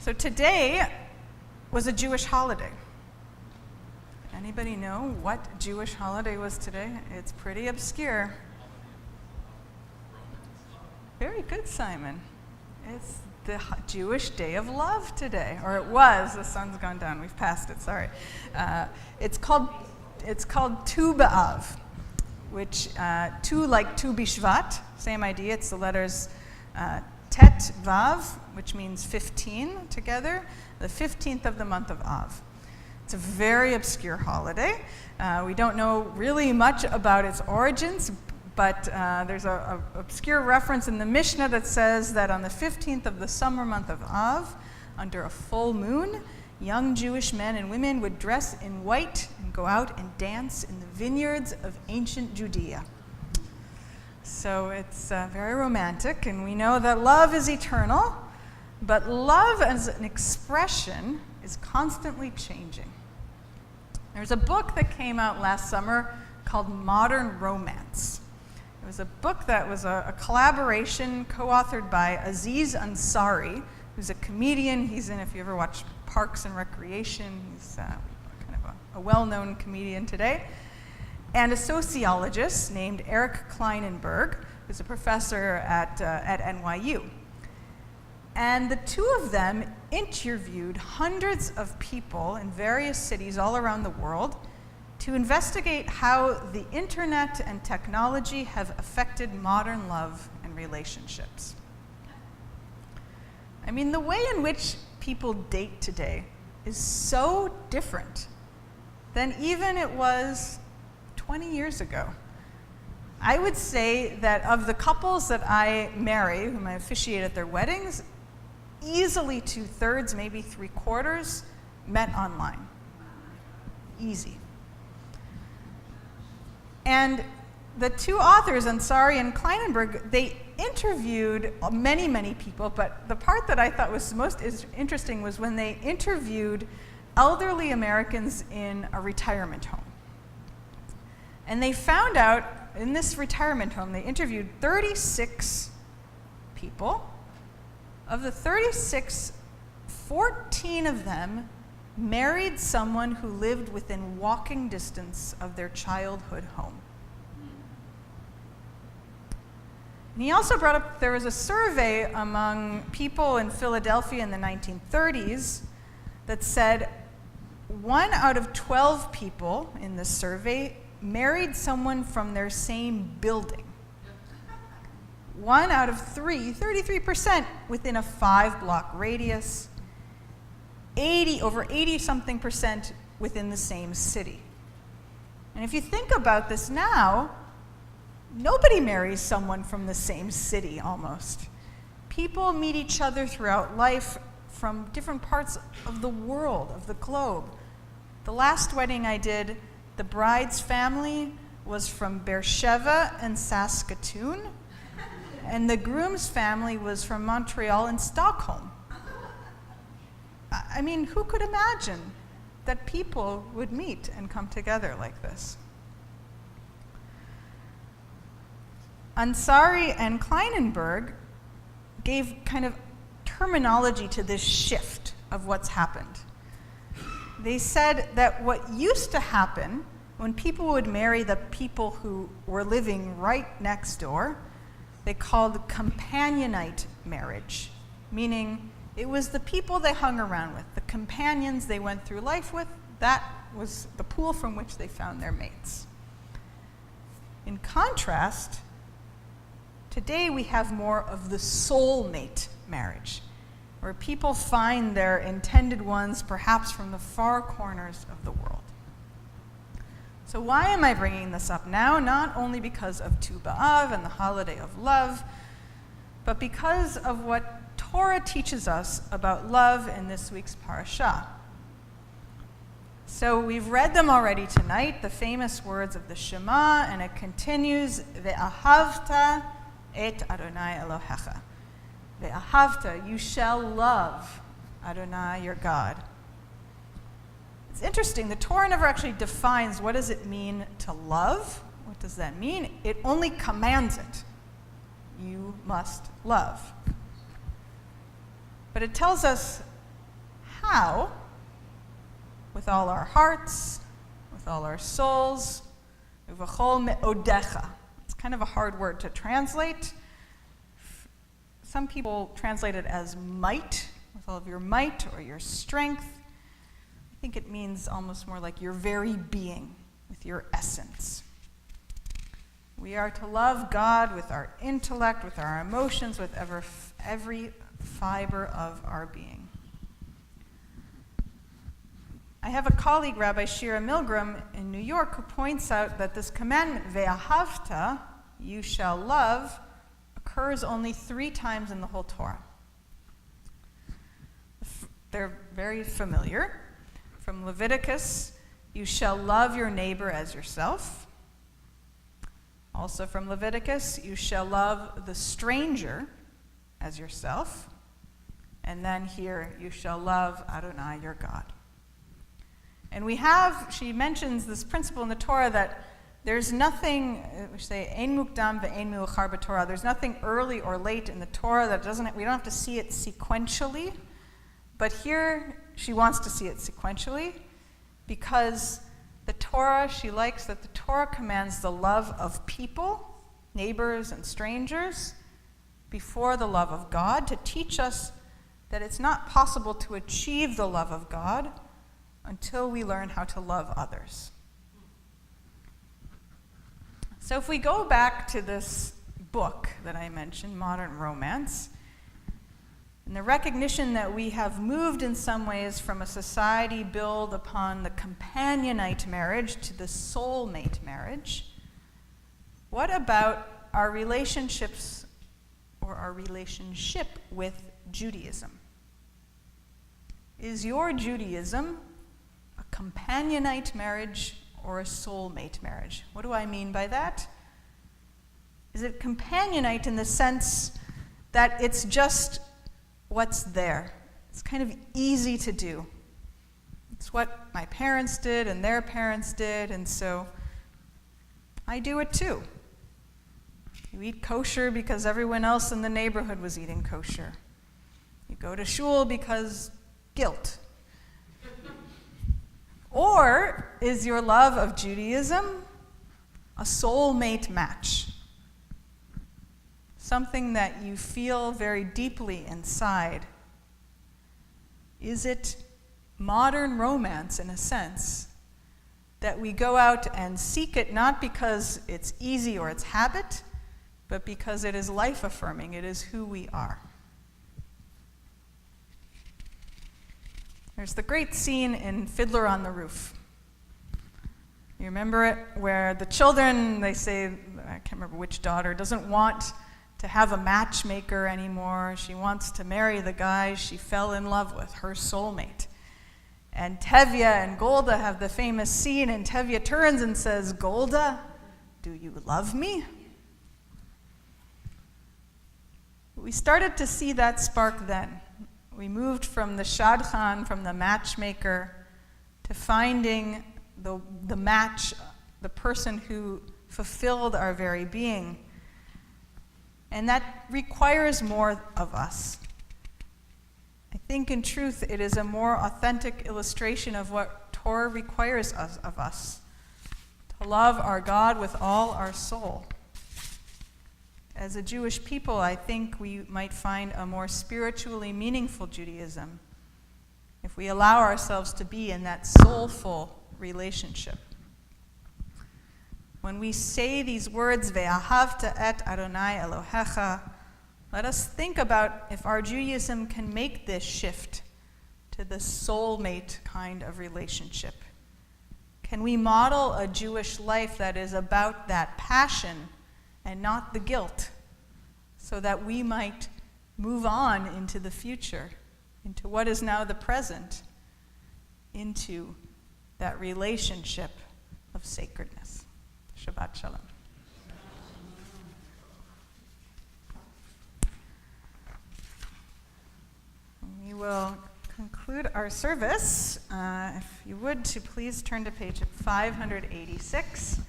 So today was a Jewish holiday. Anybody know what Jewish holiday was today? It's pretty obscure. Very good, Simon. It's the Jewish Day of Love today, or it was. The sun's gone down. We've passed it. Sorry. It's called Tu B'Av, which Tu like Tu B'Shvat, same idea. It's the letters Tet Vav, which means 15 together, the 15th of the month of Av. It's a very obscure holiday. We don't know really much about its origins, but there's an obscure reference in the Mishnah that says that on the 15th of the summer month of Av, under a full moon, young Jewish men and women would dress in white and go out and dance in the vineyards of ancient Judea. So it's very romantic, and we know that love is eternal, but love as an expression is constantly changing. There's a book that came out last summer called Modern Romance. It was a book that was a collaboration co-authored by Aziz Ansari, who's a comedian. He's in, if you ever watch Parks and Recreation, he's kind of a well-known comedian today. And a sociologist named Eric Kleinenberg, who's a professor at NYU. And the two of them interviewed hundreds of people in various cities all around the world to investigate how the internet and technology have affected modern love and relationships. I mean, the way in which people date today is so different than even it was 20 years ago. I would say that of the couples that I marry, whom I officiate at their weddings, easily 2/3, maybe 3/4, met online. Easy. And the two authors, Ansari and Kleinenberg, they interviewed many, many people, but the part that I thought was most interesting was when they interviewed elderly Americans in a retirement home. And they found out in this retirement home, they interviewed 36 people. Of the 36, 14 of them married someone who lived within walking distance of their childhood home. And he also brought up, there was a survey among people in Philadelphia in the 1930s that said 1 out of 12 people in this survey married someone from their same building. 1 out of 3, 33%, within a 5-block radius. Over 80-something% within the same city. And if you think about this now, nobody marries someone from the same city almost. People meet each other throughout life from different parts of the world, of the globe. The last wedding I did, the bride's family was from Beersheba and Saskatoon, and the groom's family was from Montreal and Stockholm. I mean, who could imagine that people would meet and come together like this? Ansari and Kleinenberg gave kind of terminology to this shift of what's happened. They said that what used to happen when people would marry the people who were living right next door, they called companionite marriage, meaning it was the people they hung around with, the companions they went through life with, that was the pool from which they found their mates. In contrast, today we have more of the soulmate marriage, where people find their intended ones perhaps from the far corners of the world. So why am I bringing this up now? Not only because of Tu B'Av and the holiday of love, but because of what Torah teaches us about love in this week's parashah. So we've read them already tonight, the famous words of the Shema, and it continues, Ve'ahavta et Adonai Elohecha. Ve'ahavta, you shall love Adonai, your God. It's interesting, the Torah never actually defines what does it mean to love. What does that mean? It only commands it. You must love. But it tells us how? With all our hearts, with all our souls, uvachol me'odecha. It's kind of a hard word to translate. Some people translate it as might, with all of your might or your strength. I think it means almost more like your very being, with your essence. We are to love God with our intellect, with our emotions, with every fiber of our being. I have a colleague, Rabbi Shira Milgram, in New York, who points out that this commandment, ve'ahavta, you shall love, occurs only 3 times in the whole Torah. They're very familiar. From Leviticus, you shall love your neighbor as yourself. Also from Leviticus, you shall love the stranger as yourself. And then here, you shall love Adonai, your God. And she mentions this principle in the Torah that there's nothing, we say, ein mukdam ve'ein meuchar b'Torah. There's nothing early or late in the Torah we don't have to see it sequentially. But here, she wants to see it sequentially because the Torah, she likes that the Torah commands the love of people, neighbors and strangers, before the love of God, to teach us that it's not possible to achieve the love of God until we learn how to love others. So if we go back to this book that I mentioned, Modern Romance, and the recognition that we have moved in some ways from a society built upon the companionite marriage to the soulmate marriage, what about our relationships or our relationship with Judaism? Is your Judaism a companionite marriage or a soulmate marriage? What do I mean by that? Is it companionite in the sense that it's just what's there? It's kind of easy to do. It's what my parents did and their parents did, and so I do it too. You eat kosher because everyone else in the neighborhood was eating kosher. You go to shul because guilt. Or is your love of Judaism a soulmate match? Something that you feel very deeply inside? Is it modern romance, in a sense, that we go out and seek it not because it's easy or it's habit, but because it is life-affirming, it is who we are? There's the great scene in Fiddler on the Roof. You remember it? Where the children, they say, I can't remember which daughter, doesn't want to have a matchmaker anymore. She wants to marry the guy she fell in love with, her soulmate. And Tevye and Golda have the famous scene, and Tevye turns and says, "Golda, do you love me?" We started to see that spark then. We moved from the shadchan, from the matchmaker, to finding the match, the person who fulfilled our very being. And that requires more of us. I think in truth it is a more authentic illustration of what Torah requires of us. To love our God with all our soul. As a Jewish people, I think we might find a more spiritually meaningful Judaism if we allow ourselves to be in that soulful relationship. When we say these words, ve'ahavta et Adonai Elohecha, let us think about if our Judaism can make this shift to the soulmate kind of relationship. Can we model a Jewish life that is about that passion and not the guilt, so that we might move on into the future, into what is now the present, into that relationship of sacredness. Shabbat Shalom. We will conclude our service. If you would, to please turn to page 586.